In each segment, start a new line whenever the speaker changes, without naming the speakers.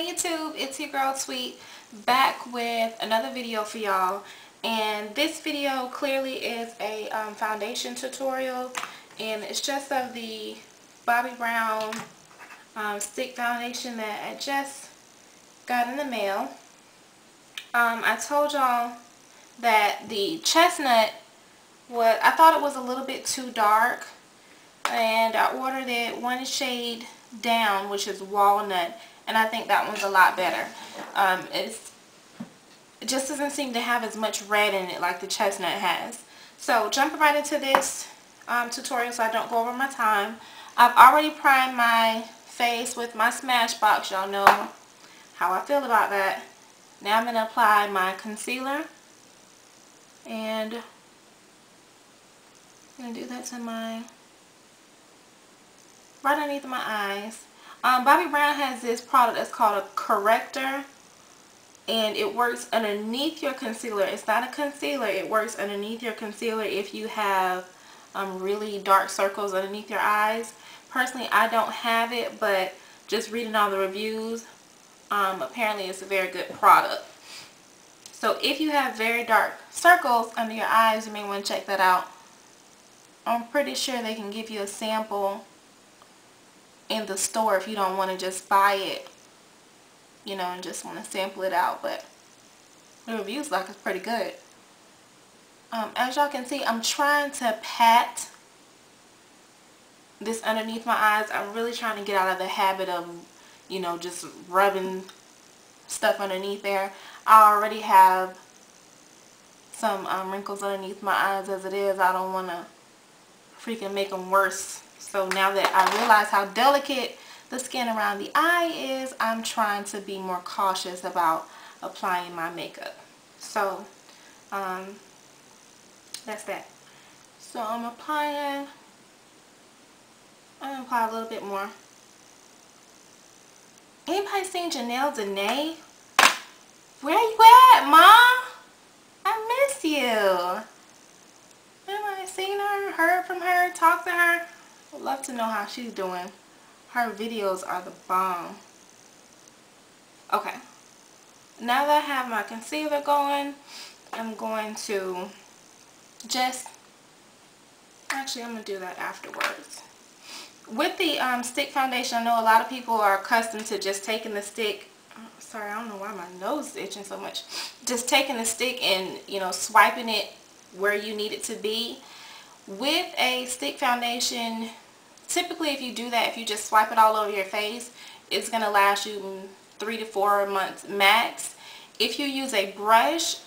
Hey YouTube, it's your girl Tweet back with another video for y'all, and this video clearly is a foundation tutorial, and it's just of the Bobbi Brown stick foundation that I just got in the mail. I told y'all that the chestnut I thought it was a little bit too dark, and I ordered it one shade down, which is walnut, and I think that one's a lot better. It just doesn't seem to have as much red in it like the chestnut has. So jumping right into this tutorial so I don't go over my time. I've already primed my face with my Smashbox. Y'all know how I feel about that. Now I'm going to apply my concealer, and I'm going to do that to right underneath my eyes. Bobbi Brown has this product that's called a corrector, and it works underneath your concealer. It's not a concealer, it works underneath your concealer if you have really dark circles underneath your eyes. Personally, I don't have it, but just reading all the reviews, apparently it's a very good product. So if you have very dark circles under your eyes, you may want to check that out. I'm pretty sure they can give you a sample in the store if you don't want to just buy it, you know, and just want to sample it out. But the reviews like it's pretty good. As y'all can see, I'm trying to pat this underneath my eyes. I'm really trying to get out of the habit of, you know, just rubbing stuff underneath there. I already have some wrinkles underneath my eyes as it is. I don't want to freaking make them worse. So now that I realize how delicate the skin around the eye is, I'm trying to be more cautious about applying my makeup. So that's that. So I'm going to apply a little bit more. Anybody seen Janelle Danae? Where you at, Mom? I miss you. Anybody seen her, heard from her, talked to her? I'd love to know how she's doing. Her videos are the bomb. Okay. Now that I have my concealer going, I'm going to actually I'm going to do that afterwards. With the stick foundation, I know a lot of people are accustomed to just taking the stick. Sorry, I don't know why my nose is itching so much. Just taking the stick and, you know, swiping it where you need it to be. With a stick foundation, typically if you do that, if you just swipe it all over your face, it's going to last you 3 to 4 months max. If you use a brush,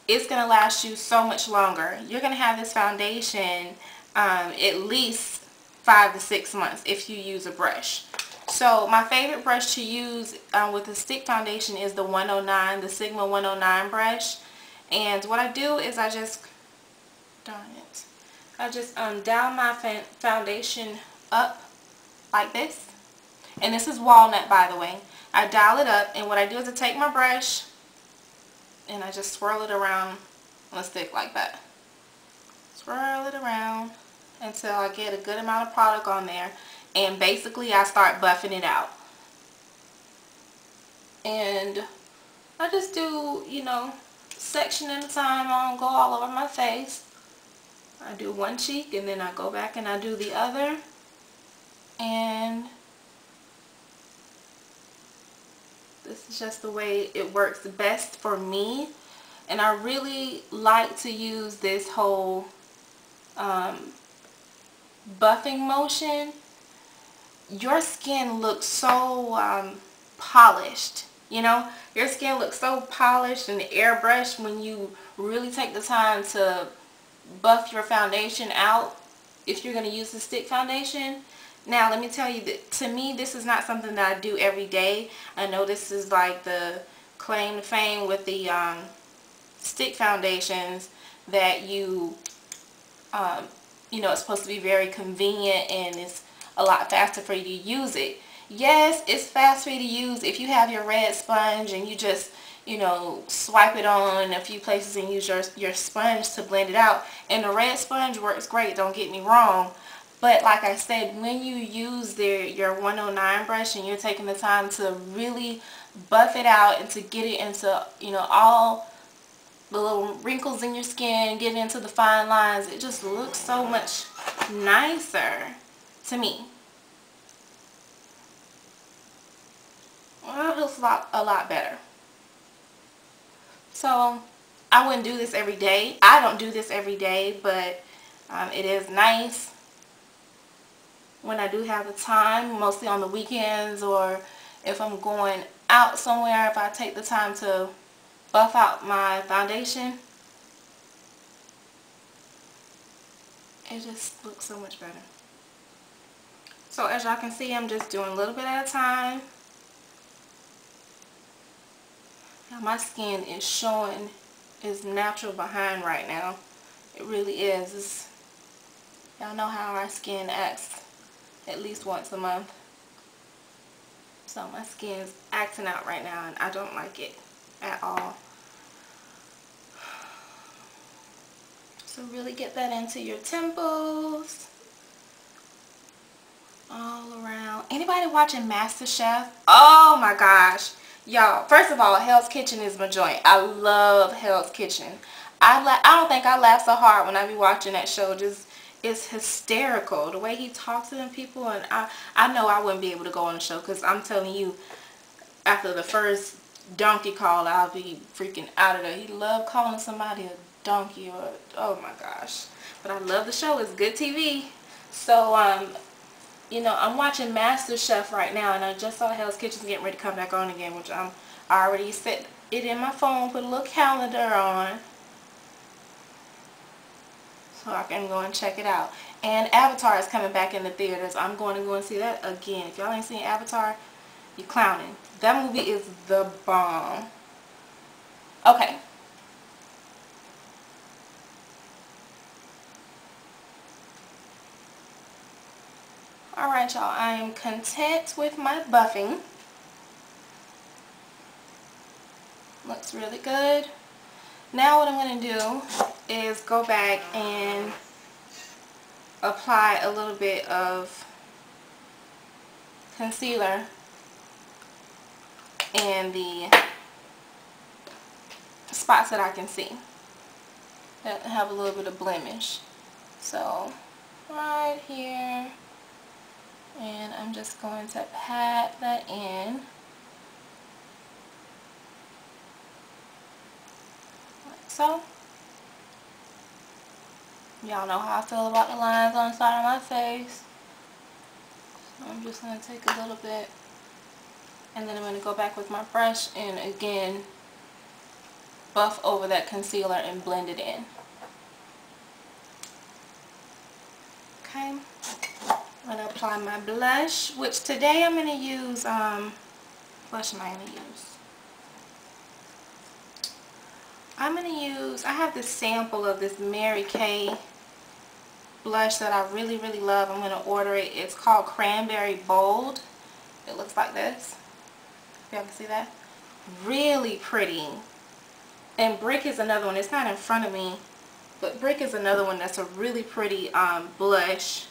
it's going to last you so much longer. You're going to have this foundation at least 5 to 6 months if you use a brush. So my favorite brush to use with the stick foundation is the 109, the Sigma 109 brush. And what I do is I just down my foundation up like this. And this is Walnut, by the way. I dial it up, and what I do is I take my brush and I just swirl it around on a stick like that. Swirl it around until I get a good amount of product on there, and basically I start buffing it out. And I just do, you know, section at a time. I don't go all over my face. I do one cheek and then I go back and I do the other, and this is just the way it works best for me. And I really like to use this whole buffing motion. Your skin looks so polished, you know, your skin looks so polished and airbrushed when you really take the time to buff your foundation out if you're going to use the stick foundation. Now let me tell you that to me this is not something that I do every day. I know this is like the claim to fame with the stick foundations, that you know, it's supposed to be very convenient and it's a lot faster for you to use it. Yes, it's fast for you to use if you have your red sponge and you just, you know, swipe it on a few places and use your sponge to blend it out. And the red sponge works great, don't get me wrong. But like I said, when you use your 109 brush and you're taking the time to really buff it out and to get it into, you know, all the little wrinkles in your skin, get into the fine lines. It just looks so much nicer to me. Well, it looks a lot better. So I wouldn't do this every day. I don't do this every day, but it is nice when I do have the time, mostly on the weekends, or if I'm going out somewhere, if I take the time to buff out my foundation. It just looks so much better. So as y'all can see, I'm just doing a little bit at a time. Now my skin is showing its natural behind right now. It really is. Y'all know how our skin acts at least once a month. So my skin is acting out right now and I don't like it at all. So really get that into your temples. All around. Anybody watching MasterChef? Oh my gosh. Y'all, first of all, Hell's Kitchen is my joint. I love Hell's Kitchen. I don't think I laugh so hard when I be watching that show. Just, it's hysterical. The way he talks to them people. And I know I wouldn't be able to go on the show. Because I'm telling you, after the first donkey call, I'll be freaking out of there. He loved calling somebody a donkey. Or, oh my gosh. But I love the show. It's good TV. So, you know, I'm watching MasterChef right now, and I just saw Hell's Kitchen getting ready to come back on again, which I already set it in my phone, put a little calendar on, so I can go and check it out. And Avatar is coming back in the theaters. I'm going to go and see that again. If y'all ain't seen Avatar, you clowning. That movie is the bomb. Okay. Alright y'all, I am content with my buffing. Looks really good. Now what I'm going to do is go back and apply a little bit of concealer in the spots that I can see that have a little bit of blemish. So right here. And I'm just going to pat that in. Like so. Y'all know how I feel about the lines on the side of my face. So I'm just going to take a little bit. And then I'm going to go back with my brush and again buff over that concealer and blend it in. Okay. I'm going to apply my blush, which today I'm going to use, blush am I going to use? I'm going to use, I have this sample of this Mary Kay blush that I really, really love. I'm going to order it. It's called Cranberry Bold. It looks like this. If y'all can see that. Really pretty. And Brick is another one. It's not in front of me, but Brick is another one that's a really pretty blush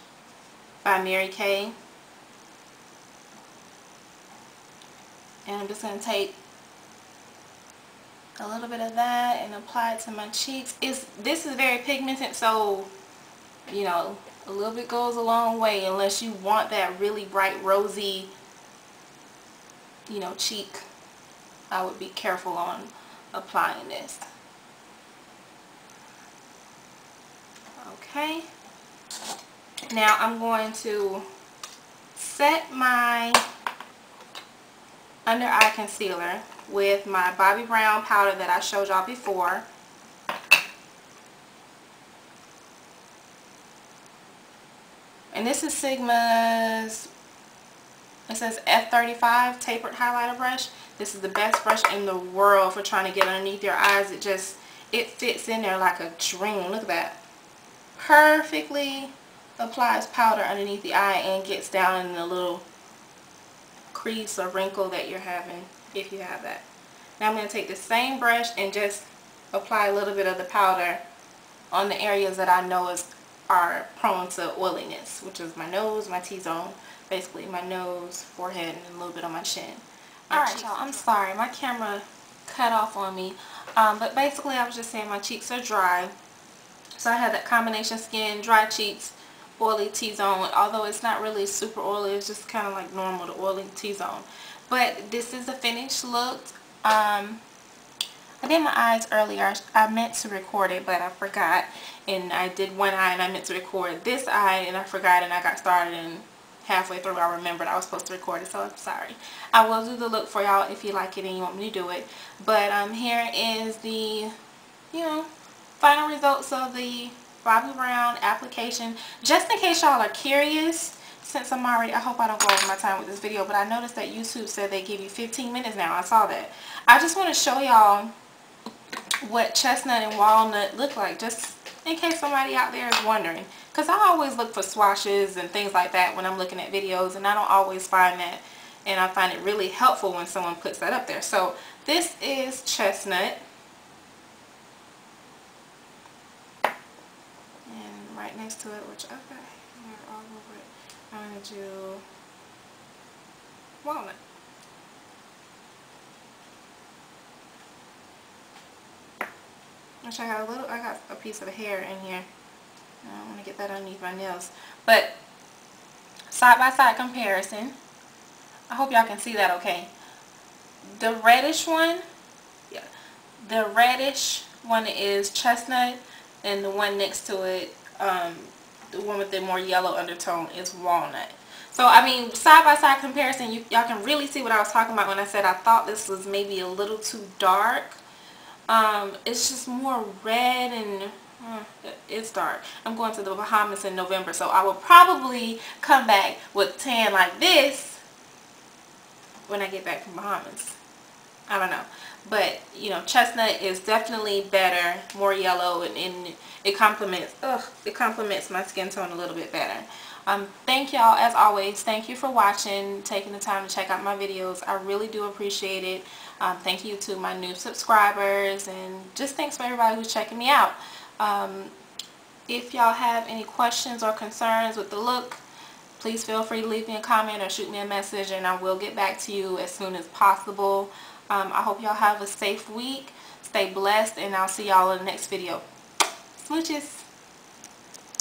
by Mary Kay. And I'm just going to take a little bit of that and apply it to my cheeks. This is very pigmented, so you know, a little bit goes a long way unless you want that really bright rosy, you know, cheek. I would be careful on applying this. Okay. Now I'm going to set my under eye concealer with my Bobbi Brown powder that I showed y'all before. And this is Sigma's, it says F35 tapered highlighter brush. This is the best brush in the world for trying to get underneath your eyes. It fits in there like a dream. Look at that. Perfectly applies powder underneath the eye and gets down in the little crease or wrinkle that you're having, if you have that. Now I'm going to take the same brush and just apply a little bit of the powder on the areas that I know are prone to oiliness, which is my nose, my T-zone, basically my nose, forehead, and a little bit on my chin. Alright y'all, I'm sorry, my camera cut off on me. But basically I was just saying my cheeks are dry. So I have that combination skin, dry cheeks, oily T-zone. Although it's not really super oily, it's just kind of like normal, the oily T-zone. But this is the finished look. I did my eyes earlier. I meant to record it, but I forgot. And I did one eye and I meant to record this eye and I forgot, and I got started, and halfway through I remembered I was supposed to record it, so I'm sorry. I will do the look for y'all if you like it and you want me to do it. But here is the, final results of the Bobbi Brown application. Just in case y'all are curious, since I hope I don't go over my time with this video, but I noticed that YouTube said they give you 15 minutes now. I saw that. I just want to show y'all what chestnut and walnut look like, just in case somebody out there is wondering. Because I always look for swatches and things like that when I'm looking at videos, and I don't always find that. And I find it really helpful when someone puts that up there. So this is chestnut. And right next to it, which I've got hair all over it, I'm going to do walnut. Which I got a piece of hair in here. I want to get that underneath my nails. But side by side comparison. I hope y'all can see that okay. The reddish one, the reddish one is chestnut, and the one next to it, the one with the more yellow undertone, is walnut. So I mean, side by side comparison, y'all can really see what I was talking about when I said I thought this was maybe a little too dark. It's just more red, and it's dark. I'm going to the Bahamas in November, so I will probably come back with tan like this when I get back from Bahamas. I don't know. But, chestnut is definitely better, more yellow, and it complements my skin tone a little bit better. Thank y'all, as always. Thank you for watching, taking the time to check out my videos. I really do appreciate it. Thank you to my new subscribers, and just thanks for everybody who's checking me out. If y'all have any questions or concerns with the look, please feel free to leave me a comment or shoot me a message, and I will get back to you as soon as possible. I hope y'all have a safe week. Stay blessed, and I'll see y'all in the next video. Smooches.